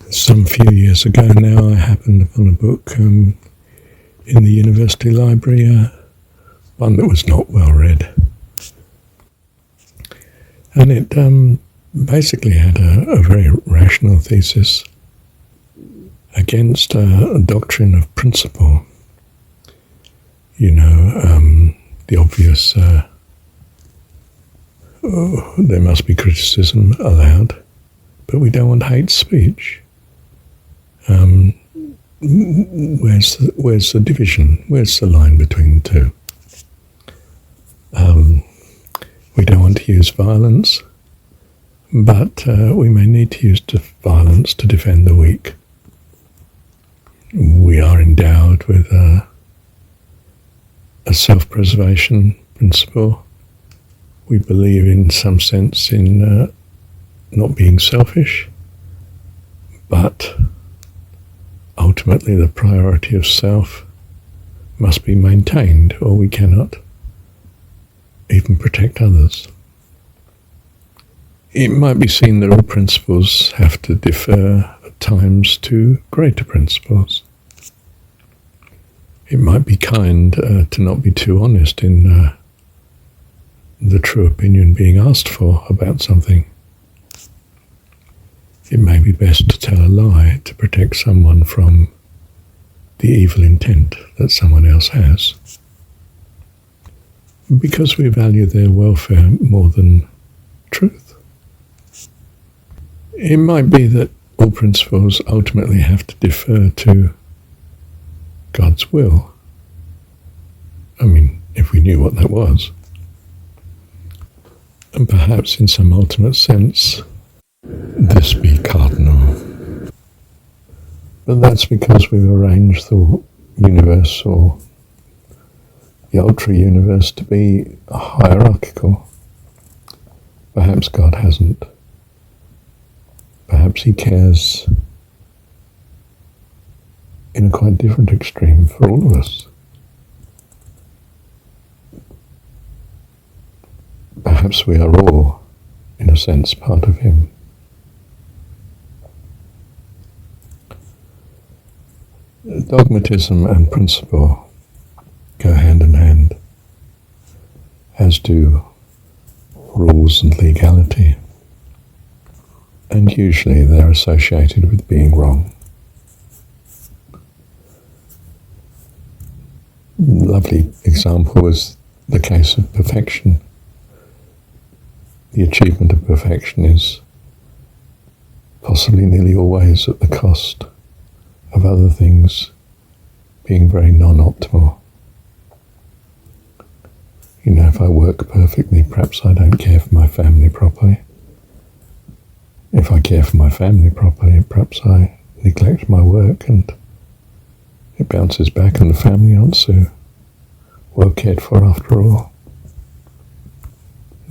Some few years ago now, I happened upon a book in the university library, one that was not well read. And it basically had a very rational thesis against a doctrine of principle. You know, the obvious, there must be criticism allowed, but we don't want hate speech. Where's the division? Where's the line between the two? We don't want to use violence, but we may need to use violence to defend the weak. We are endowed with a self-preservation principle. We believe in some sense in not being selfish, but ultimately the priority of self must be maintained, or we cannot even protect others. It might be seen that all principles have to defer at times to greater principles. It might be kind to not be too honest in the true opinion being asked for about something. It may be best to tell a lie to protect someone from the evil intent that someone else has, because we value their welfare more than truth. It might be that all principles ultimately have to defer to God's will. I mean, if we knew what that was. And perhaps in some ultimate sense, this be cardinal. But that's because we've arranged the universe, or the ultra-universe, to be hierarchical. Perhaps God hasn't. Perhaps he cares in a quite different extreme for all of us. Perhaps we are all, in a sense, part of him. Dogmatism and principle go hand in hand, as do rules and legality, and usually they're associated with being wrong. A lovely example was the case of perfection. The achievement of perfection is possibly nearly always at the cost of other things being very non-optimal. You know, if I work perfectly, perhaps I don't care for my family properly. If I care for my family properly, perhaps I neglect my work and it bounces back and the family aren't so well cared for after all.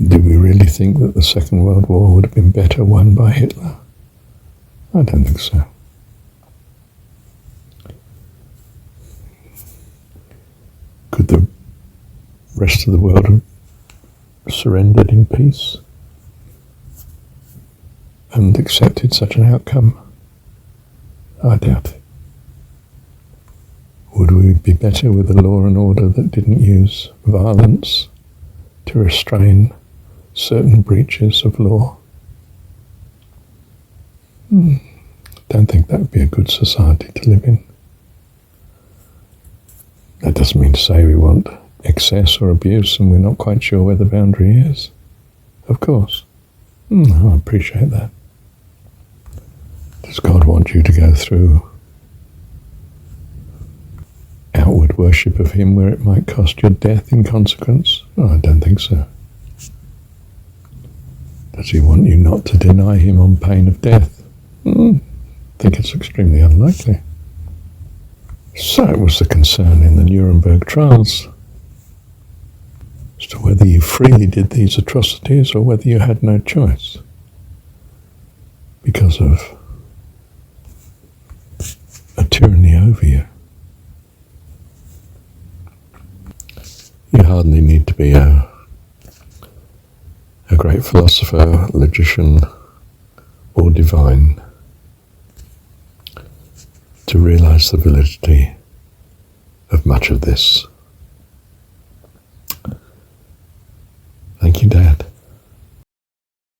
Do we really think that the Second World War would have been better won by Hitler? I don't think so. Could the rest of the world have surrendered in peace and accepted such an outcome? I doubt it. Would we be better with a law and order that didn't use violence to restrain certain breaches of law? Don't think that would be a good society to live in. That doesn't mean to say we want excess or abuse and we're not quite sure where the boundary is. Of course. I appreciate that. Does God want you to go through outward worship of him where it might cost your death in consequence? I don't think so. Does he want you not to deny him on pain of death? I think it's extremely unlikely. So it was the concern in the Nuremberg trials as to whether you freely did these atrocities or whether you had no choice because of a tyranny over you. You hardly need to be a great philosopher, logician, or divine to realize the validity of much of this. Thank you, Dad.